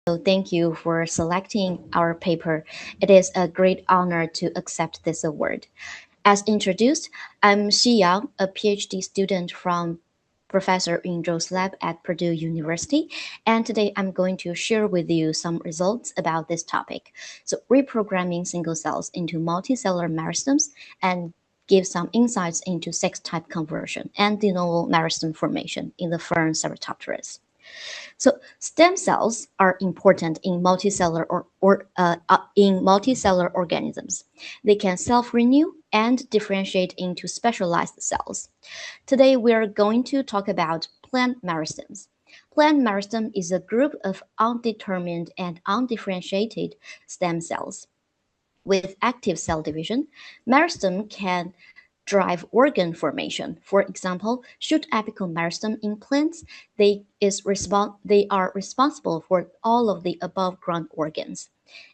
So thank you for selecting our paper. It is a great honor to accept this award. As introduced, I'm Xi Yang, a PhD student from Professor Yingzhou's lab at Purdue University, and today I'm going to share with you some results about this topic. So reprogramming single cells into multicellular meristems and give some insights into sex-type conversion and de novo meristem formation in the fern Ceratopteris. So stem cells are important in multicellular organisms. They can self-renew and differentiate into specialized cells. Today we are going to talk about plant meristems. Plant meristem is a group of undetermined and undifferentiated stem cells. With active cell division, meristem can drive organ formation. For example, shoot apical meristem in plants, they are responsible for all of the above ground organs.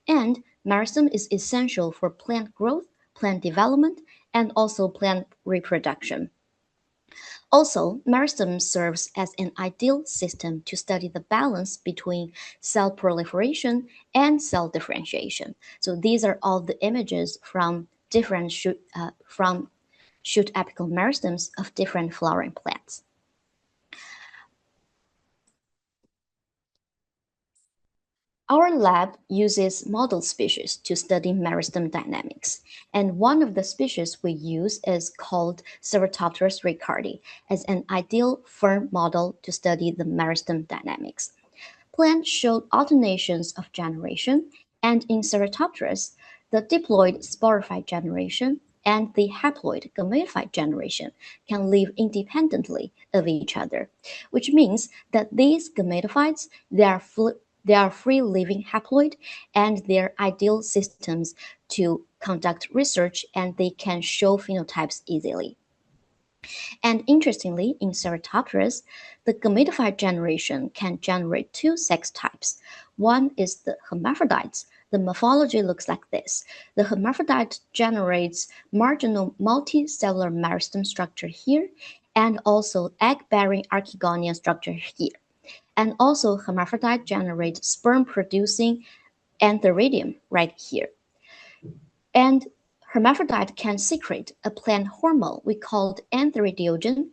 And meristem is essential for plant growth, plant development, and also plant reproduction. Also, meristem serves as an ideal system to study the balance between cell proliferation and cell differentiation. So these are all the images from different shoot apical meristems of different flowering plants. Our lab uses model species to study meristem dynamics, and one of the species we use is called Ceratopteris ricardi as an ideal fern model to study the meristem dynamics. Plants showed alternations of generation, and in Ceratopteris, the diploid sporophyte generation and the haploid gametophyte generation can live independently of each other, which means that these gametophytes, they are free-living haploid and they're ideal systems to conduct research and they can show phenotypes easily. And interestingly, in Ceratopteris, the gametophyte generation can generate two sex types. One is the hermaphrodites. The morphology looks like this. The hermaphrodite generates marginal multicellular meristem structure here and also egg-bearing archegonia structure here. And also hermaphrodite generates sperm-producing antheridium right here. And hermaphrodite can secrete a plant hormone we called antheridiogen,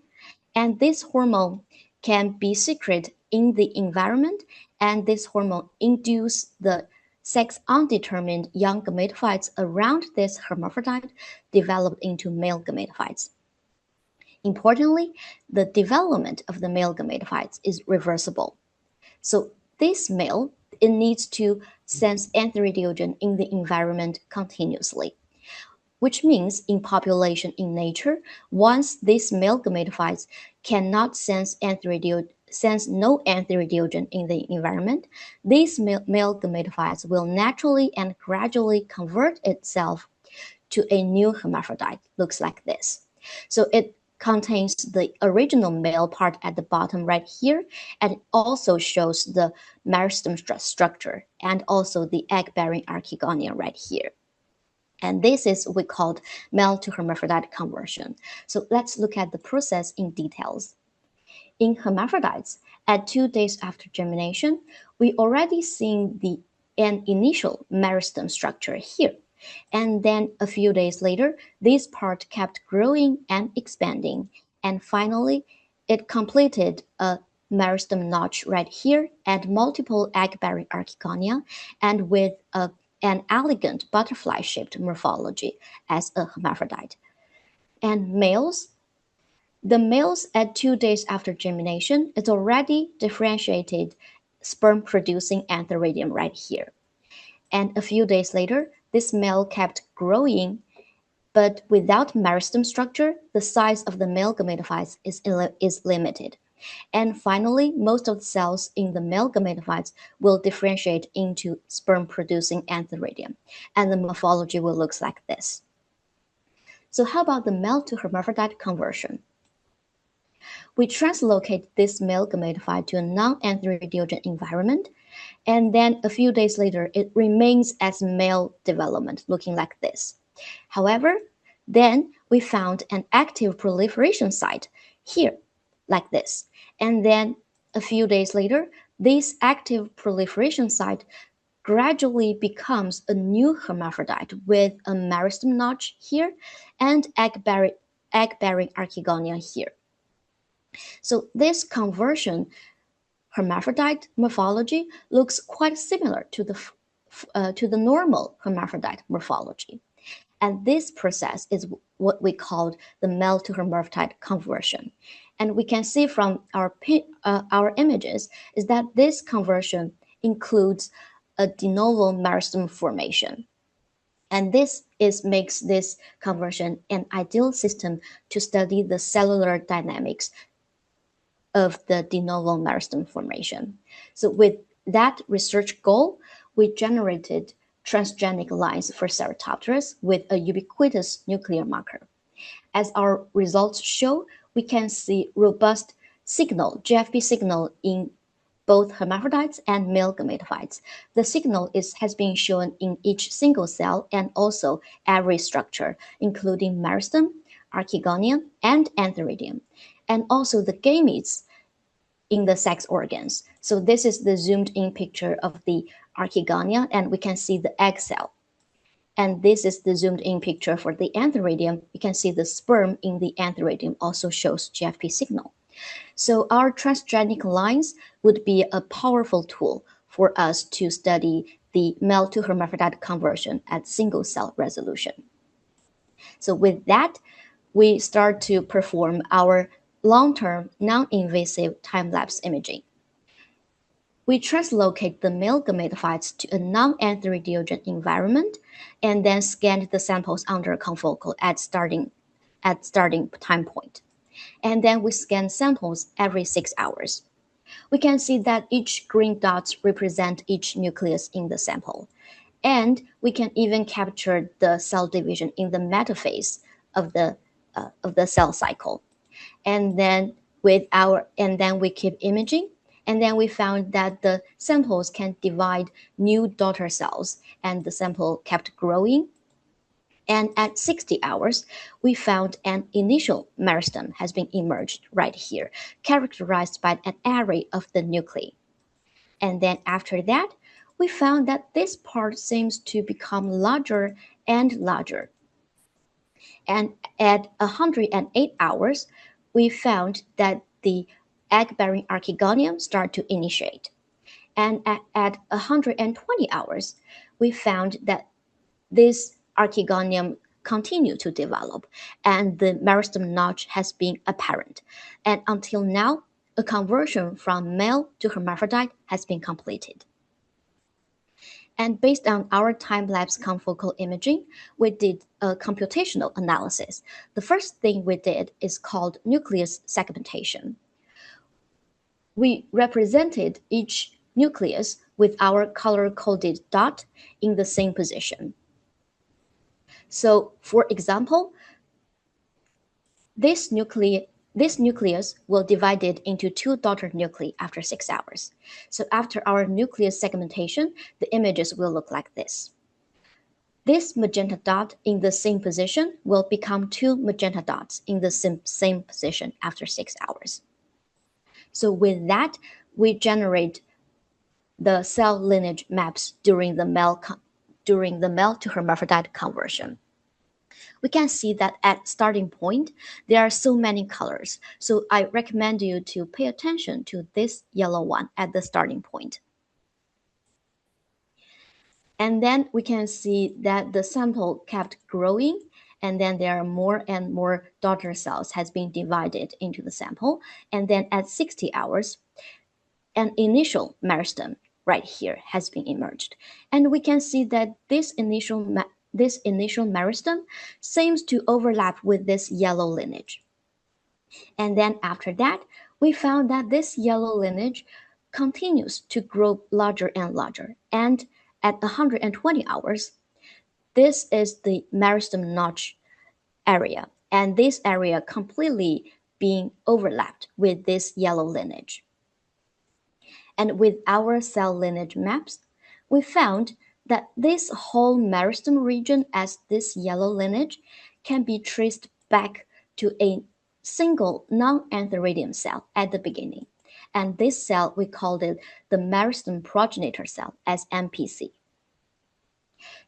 and this hormone can be secreted in the environment, and this hormone induces the sex undetermined young gametophytes around this hermaphrodite developed into male gametophytes. Importantly, the development of the male gametophytes is reversible. So this male, it needs to sense antheridiogen in the environment continuously, which means in population in nature, once these male gametophytes cannot sense no antheridiogen in the environment, these male gametophytes will naturally and gradually convert itself to a new hermaphrodite. Looks like this. So it contains the original male part at the bottom right here, and it also shows the meristem structure and also the egg-bearing archegonia right here. And this is what we called male to hermaphrodite conversion. So let's look at the process in details. In hermaphrodites, at 2 days after germination, we already seen an initial meristem structure here. And then a few days later, this part kept growing and expanding. And finally, it completed a meristem notch right here and multiple egg-bearing archegonia and with an elegant butterfly-shaped morphology as a hermaphrodite. And the males at 2 days after germination is already differentiated sperm-producing antheridium right here. And a few days later, this male kept growing, but without meristem structure, the size of the male gametophytes is limited. And finally, most of the cells in the male gametophytes will differentiate into sperm-producing antheridium, and the morphology will look like this. So how about the male to hermaphrodite conversion? We translocate this male gametophyte to a non-antheridiogen environment, and then a few days later, it remains as male development, looking like this. However, then we found an active proliferation site here, like this. And then a few days later, this active proliferation site gradually becomes a new hermaphrodite with a meristem notch here and egg-bearing archegonia here. So this conversion hermaphrodite morphology looks quite similar to the normal hermaphrodite morphology. And this process is what we call the male to hermaphrodite conversion. And we can see from our images is that this conversion includes a de novo meristem formation. And makes this conversion an ideal system to study the cellular dynamics of the de novo meristem formation. So with that research goal, we generated transgenic lines for Ceratopteris with a ubiquitous nuclear marker. As our results show, we can see robust signal, GFP signal in both hermaphrodites and male gametophytes. The signal has been shown in each single cell and also every structure, including meristem, archegonia, and antheridium, and also the gametes in the sex organs. So this is the zoomed in picture of the archegonia, and we can see the egg cell. And this is the zoomed in picture for the antheridium. You can see the sperm in the antheridium also shows GFP signal. So our transgenic lines would be a powerful tool for us to study the male to hermaphrodite conversion at single cell resolution. So with that, we start to perform our long-term non-invasive time-lapse imaging. We translocate the male gametophytes to a non-antheridiogen environment and then scan the samples under confocal at starting time point. And then we scan samples every 6 hours. We can see that each green dots represent each nucleus in the sample. And we can even capture the cell division in the metaphase of the cell cycle. And then we keep imaging, and then we found that the samples can divide new daughter cells, and the sample kept growing. And at 60 hours, we found an initial meristem has been emerged right here, characterized by an array of the nuclei. And then after that, we found that this part seems to become larger and larger. And at 108 hours, we found that the egg-bearing archegonium start to initiate. And at 120 hours, we found that this archegonium continue to develop and the meristem notch has been apparent. And until now, a conversion from male to hermaphrodite has been completed. And based on our time-lapse confocal imaging, we did a computational analysis. The first thing we did is called nucleus segmentation. We represented each nucleus with our color-coded dot in the same position. So, for example, this nucleus will divide it into 2 daughter nuclei after 6 hours. So after our nucleus segmentation, the images will look like this. This magenta dot in the same position will become 2 magenta dots in the same position after 6 hours. So with that, we generate the cell lineage maps during the male to hermaphrodite conversion. We can see that at starting point, there are so many colors. So I recommend you to pay attention to this yellow one at the starting point. And then we can see that the sample kept growing, and then there are more and more daughter cells has been divided into the sample. And then at 60 hours, an initial meristem right here has been emerged. And we can see that this initial meristem seems to overlap with this yellow lineage. And then after that, we found that this yellow lineage continues to grow larger and larger. And at 120 hours, this is the meristem notch area. And this area completely being overlapped with this yellow lineage. And with our cell lineage maps, we found that this whole meristem region as this yellow lineage can be traced back to a single non-antheridium cell at the beginning. And this cell, we called it the meristem progenitor cell as MPC.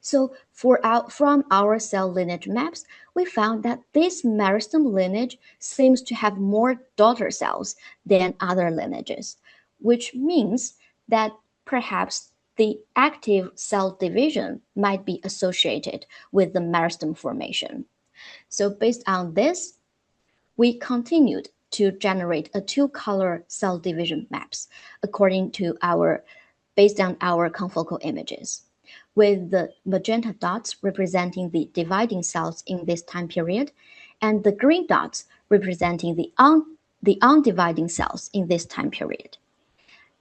So from our cell lineage maps, we found that this meristem lineage seems to have more daughter cells than other lineages, which means that perhaps the active cell division might be associated with the meristem formation. So based on this, we continued to generate a two-color cell division maps based on our confocal images, with the magenta dots representing the dividing cells in this time period, and the green dots representing the undividing cells in this time period.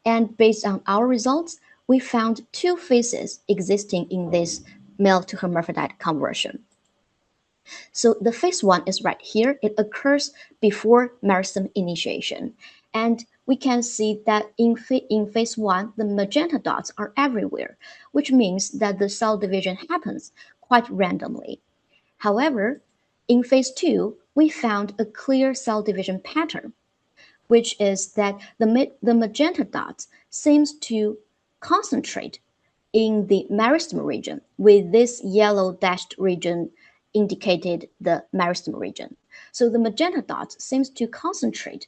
And based on our results, we found two phases existing in this male to hermaphrodite conversion. So the phase one is right here. It occurs before meristem initiation. And we can see that in phase one, the magenta dots are everywhere, which means that the cell division happens quite randomly. However, in phase two, we found a clear cell division pattern, which is that the magenta dots seems to concentrate in the meristem region, with this yellow dashed region indicated the meristem region. So the magenta dot seems to concentrate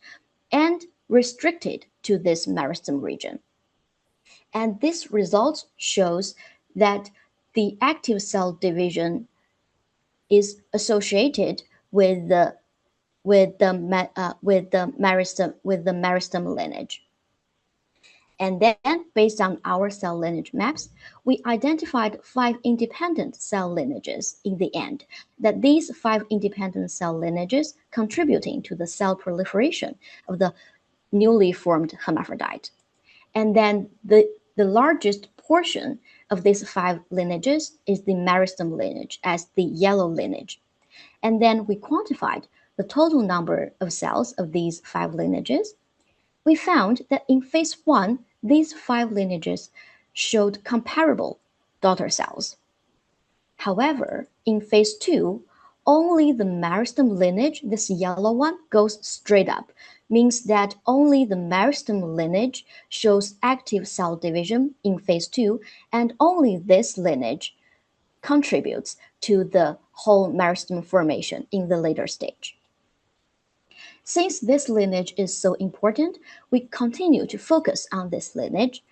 and restricted to this meristem region. And this result shows that the active cell division is associated with the meristem lineage. And then, based on our cell lineage maps, we identified 5 independent cell lineages in the end, that these 5 independent cell lineages contributing to the cell proliferation of the newly formed hermaphrodite. And then the largest portion of these 5 lineages is the meristem lineage as the yellow lineage. And then we quantified the total number of cells of these 5 lineages. We found that in phase 1, these 5 lineages showed comparable daughter cells. However, in phase 2, only the meristem lineage, this yellow one, goes straight up, means that only the meristem lineage shows active cell division in phase 2, and only this lineage contributes to the whole meristem formation in the later stage. Since this lineage is so important, we continue to focus on this lineage.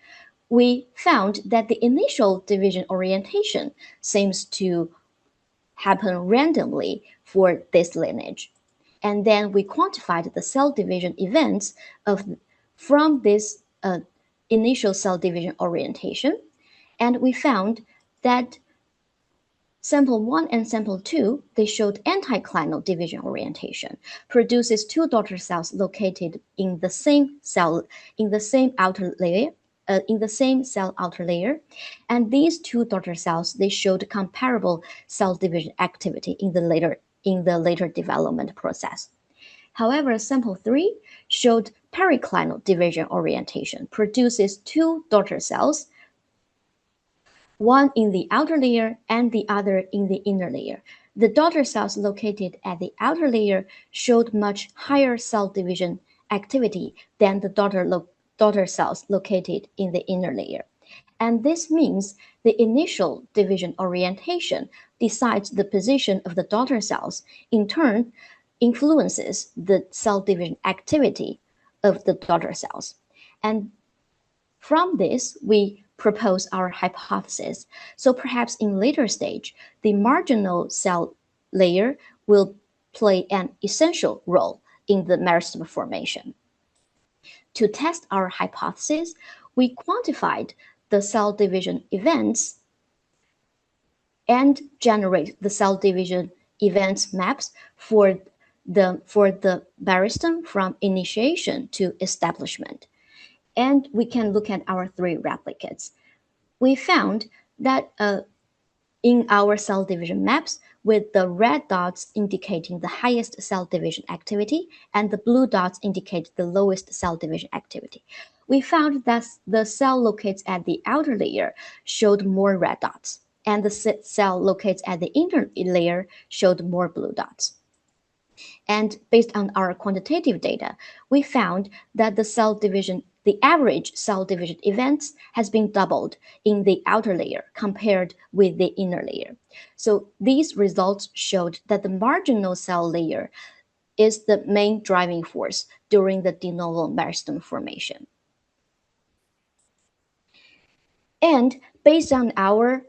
We found that the initial division orientation seems to happen randomly for this lineage. And then we quantified the cell division events from this initial cell division orientation. And we found that sample 1 and sample 2, they showed anticlinal division orientation, produces 2 daughter cells located in the same cell, in the same outer layer, cell outer layer. And these 2 daughter cells, they showed comparable cell division activity in the later development process. However, sample 3 showed periclinal division orientation, produces 2 daughter cells, one in the outer layer and the other in the inner layer. The daughter cells located at the outer layer showed much higher cell division activity than the daughter cells located in the inner layer. And this means the initial division orientation decides the position of the daughter cells, in turn influences the cell division activity of the daughter cells. And from this, we propose our hypothesis. So perhaps in later stage, the marginal cell layer will play an essential role in the meristem formation. To test our hypothesis, we quantified the cell division events and generate the cell division events maps for the meristem from initiation to establishment. And we can look at our 3 replicates. We found that in our cell division maps, with the red dots indicating the highest cell division activity and the blue dots indicate the lowest cell division activity, we found that the cell located at the outer layer showed more red dots, and the cell located at the inner layer showed more blue dots. And based on our quantitative data, we found that the average cell division events has been doubled in the outer layer compared with the inner layer. So these results showed that the marginal cell layer is the main driving force during the de novo meristem formation. And based on our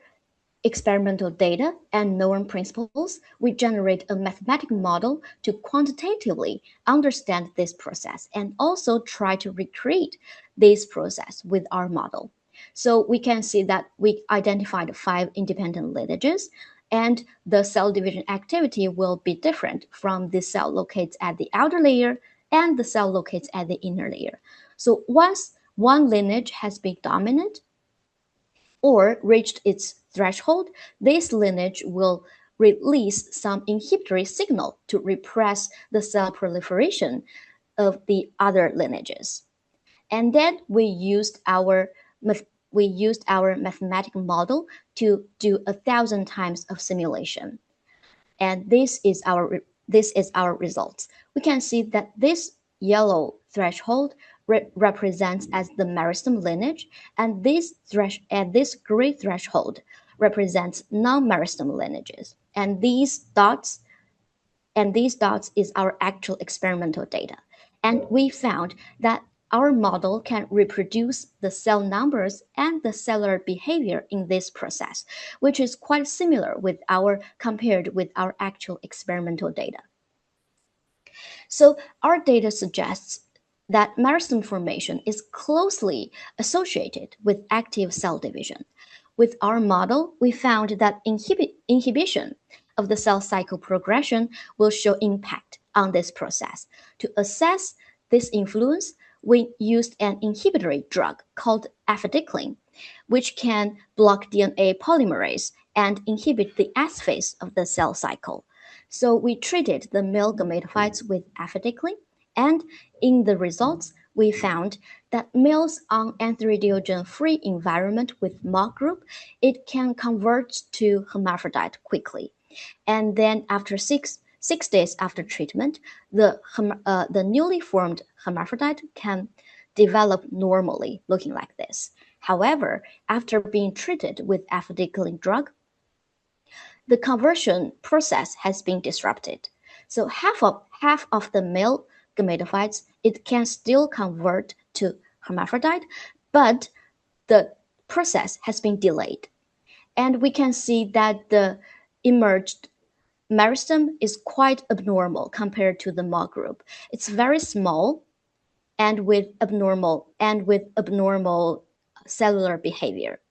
experimental data and known principles, we generate a mathematical model to quantitatively understand this process and also try to recreate this process with our model. So we can see that we identified 5 independent lineages, and the cell division activity will be different from the cell located at the outer layer and the cell located at the inner layer. So once one lineage has been dominant, or reached its threshold, this lineage will release some inhibitory signal to repress the cell proliferation of the other lineages. And then we used our mathematical model to do 1,000 times of simulation. And this is our results. We can see that this yellow threshold represents as the meristem lineage, and this gray threshold represents non-meristem lineages. And these dots is our actual experimental data. And we found that our model can reproduce the cell numbers and the cellular behavior in this process, which is quite similar compared with our actual experimental data. So our data suggests that meristem formation is closely associated with active cell division. With our model, we found that inhibition of the cell cycle progression will show impact on this process. To assess this influence, we used an inhibitory drug called afadicline, which can block DNA polymerase and inhibit the S phase of the cell cycle. So we treated the male gametophytes with afadicline, and in the results, we found that males on antheridiol-free environment with mock group, it can convert to hermaphrodite quickly. And then after six days after treatment, the newly formed hermaphrodite can develop normally, looking like this. However, after being treated with afadicline drug, the conversion process has been disrupted. So half of the male gametophytes, it can still convert to hermaphrodite, but the process has been delayed. And we can see that the emerged meristem is quite abnormal compared to the mock group. It's very small and with abnormal cellular behavior.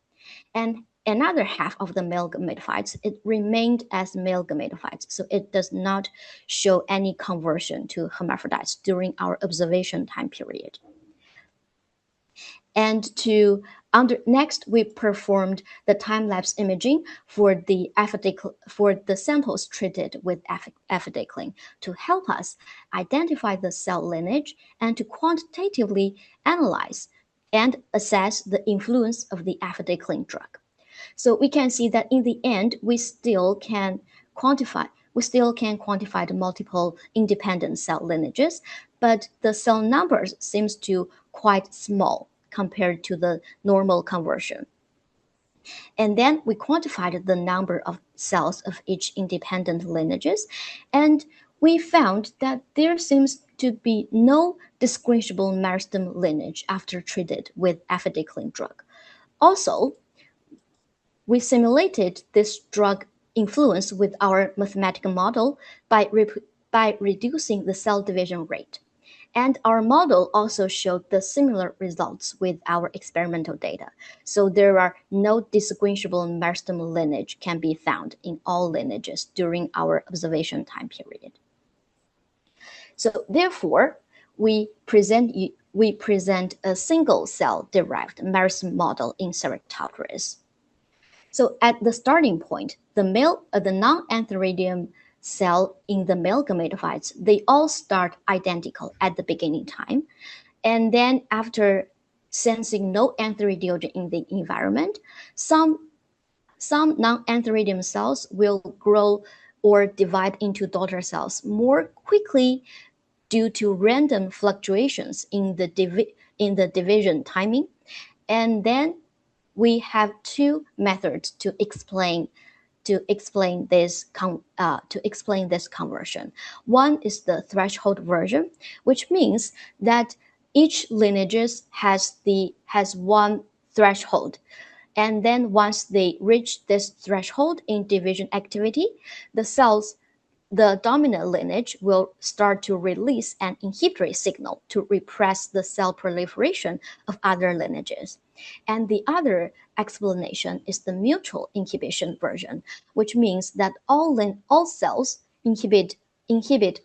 And another half of the male gametophytes, it remained as male gametophytes, so it does not show any conversion to hermaphrodites during our observation time period. And next, we performed the time-lapse imaging for the samples treated with afadicline to help us identify the cell lineage and to quantitatively analyze and assess the influence of the afadicline drug. So we can see that in the end, we still can quantify the multiple independent cell lineages, but the cell numbers seems to quite small compared to the normal conversion. And then we quantified the number of cells of each independent lineages, and we found that there seems to be no distinguishable meristem lineage after treated with afadicline drug. Also, we simulated this drug influence with our mathematical model by reducing the cell division rate. And our model also showed the similar results with our experimental data. So there are no distinguishable meristem lineage can be found in all lineages during our observation time period. So therefore, we present a single cell derived meristem model in Ceratopteris. So at the starting point, the non-antheridium cell in the male gametophytes, they all start identical at the beginning time. And then after sensing no antheridiol in the environment, some non-antheridium cells will grow or divide into daughter cells more quickly due to random fluctuations in the division timing. And then we have two methods to explain this conversion. One is the threshold version, which means that each lineage has one threshold, and then once they reach this threshold in division activity, the dominant lineage will start to release an inhibitory signal to repress the cell proliferation of other lineages. And the other explanation is the mutual inhibition version, which means that all cells inhibit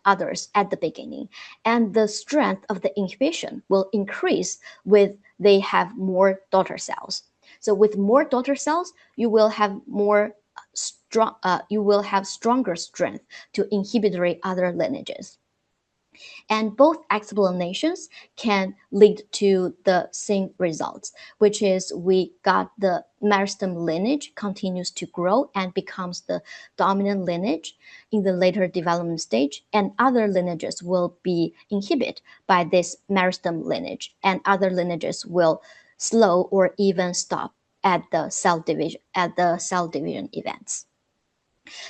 others at the beginning, and the strength of the inhibition will increase with they have more daughter cells. So with more daughter cells, you will have stronger strength to inhibitory other lineages. And both explanations can lead to the same results, which is we got the meristem lineage continues to grow and becomes the dominant lineage in the later development stage, and other lineages will be inhibited by this meristem lineage, and other lineages will slow or even stop at the cell division events.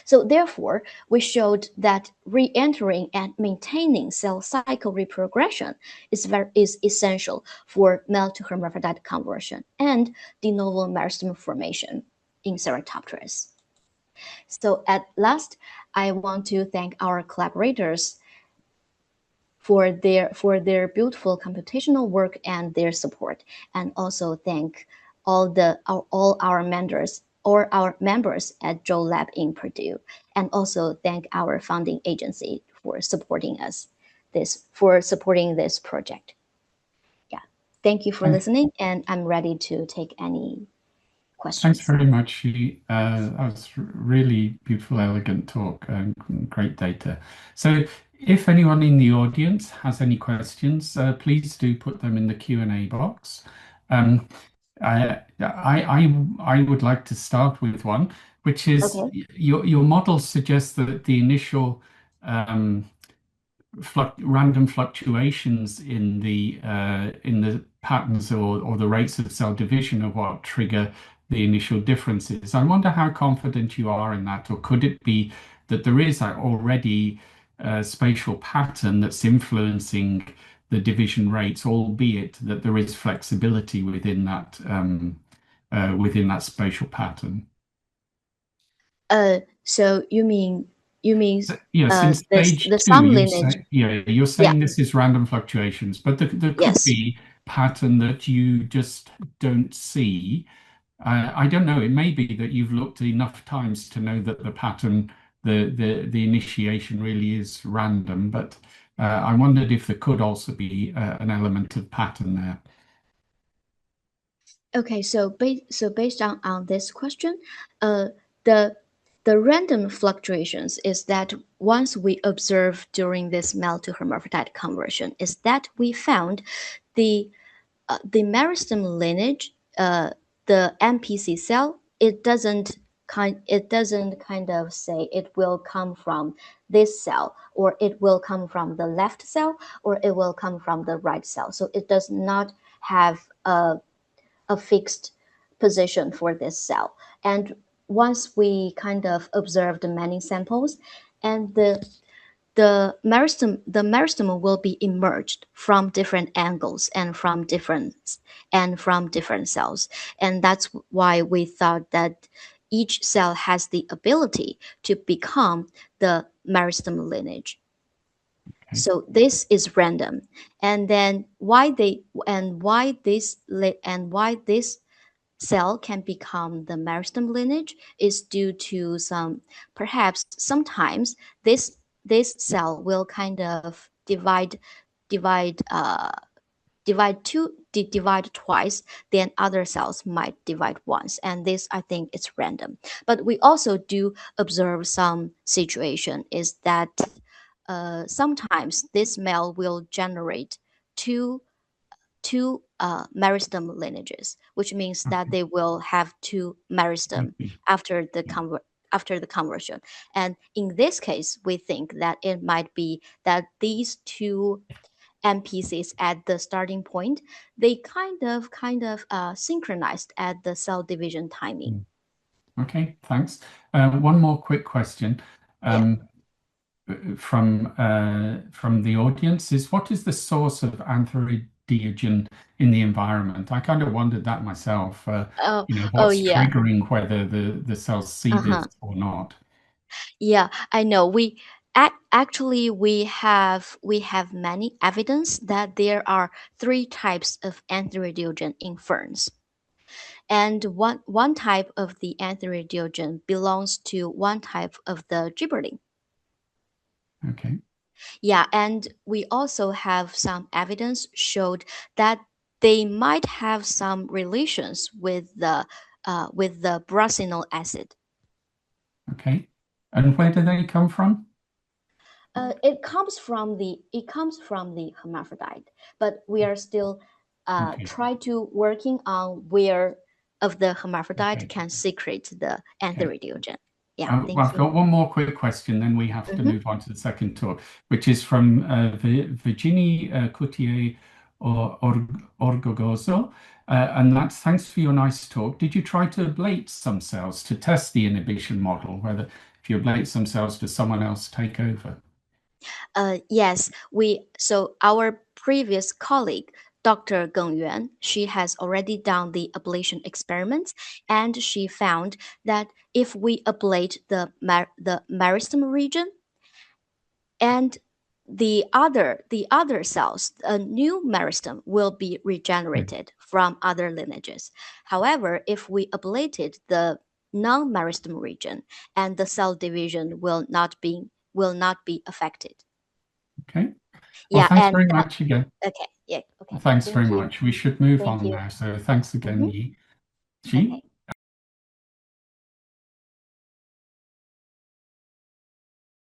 So therefore, we showed that re-entering and maintaining cell cycle reprogression is essential for male to hermaphrodite conversion and de novo meristem formation in Ceratopteris. So at last, I want to thank our collaborators for their beautiful computational work and their support, and also thank all our members or our members at Joe Lab in Purdue, and also thank our founding agency for supporting this project. Yeah, thank you for listening, and I'm ready to take any Thanks questions. very much. That was really beautiful, elegant talk, and great data. So if anyone in the audience has any questions, please do put them in the Q&A box. I would like to start with one, which is Okay. your model suggests that the initial random fluctuations in the patterns or the rates of cell division are what trigger the initial differences. I wonder how confident you are in that, or could it be that there is already a spatial pattern that's influencing the division rates, albeit that there is flexibility within that spatial pattern. So you mean Since stage the two, sum lineage? you're Yeah. saying this is random fluctuations, but there could Yes. be pattern that you just don't see. I don't know. It may be that you've looked enough times to know that the pattern, the initiation really is random, but I wondered if there could also be an element of pattern there. Okay, so based on this question, the random fluctuations is that once we observe during this male to hermaphrodite conversion is that we found the meristem lineage, the MPC cell, it doesn't kind of say it will come from this cell, or it will come from the left cell, or it will come from the right cell. So it does not have a fixed position for this cell. And once we kind of observed many samples, and the meristem will be emerged from different angles and from different cells, and that's why we thought that each cell has the ability to become the meristem lineage. Okay. So this is random, and then why this cell can become the meristem lineage is due to perhaps sometimes this cell will kind of divide divide twice, then other cells might divide once, and this I think is random. But we also do observe some situation is that sometimes this male will generate two meristem lineages, which means that Okay. they will have two meristem Okay. after after the conversion. And in this case, we think that it might be that these two NPCs at the starting point, they kind of synchronized at the cell division timing. Mm. Okay, thanks. One more quick question. Yeah. Um, from the audience is what is the source of antheridiagen in the environment? I kind of wondered that myself. Oh, oh What's yeah. triggering whether the cells see Uh-huh. this or not? Yeah, I know. Actually we have many evidence that there are three types of antheridium in ferns. And one type of the antheridium belongs to one type of the gibberellin. Okay, Yeah, and we also have some evidence showed that they might have some relations with the brasinol acid. okay. And where do they come from? It comes from the hermaphrodite, but we are still Okay, try to working on where of the hermaphrodite okay, can secrete the okay. antheridium. Yeah, Well, thank I've you. got one more quick question, then we have to Mhm. move on to the second talk, which is from Virginie Coutier Orgogozo. And that's thanks for your nice talk. Did you try to ablate some cells to test the inhibition model, whether if you ablate some cells, does someone else take over? Yes, our previous colleague, Dr. Geng Yuan, she has already done the ablation experiments, and she found that if we ablate the meristem region and the other cells, a new meristem will be Okay, regenerated from other lineages. However, if we ablated the non-meristem region, and the cell division will not be affected. okay. Well, Yeah, thanks and very much again. okay, yeah, okay. Thanks Thank very you. much. We should move Thank on you. now. So thanks again, Hmm. Yi. Okay. Ji.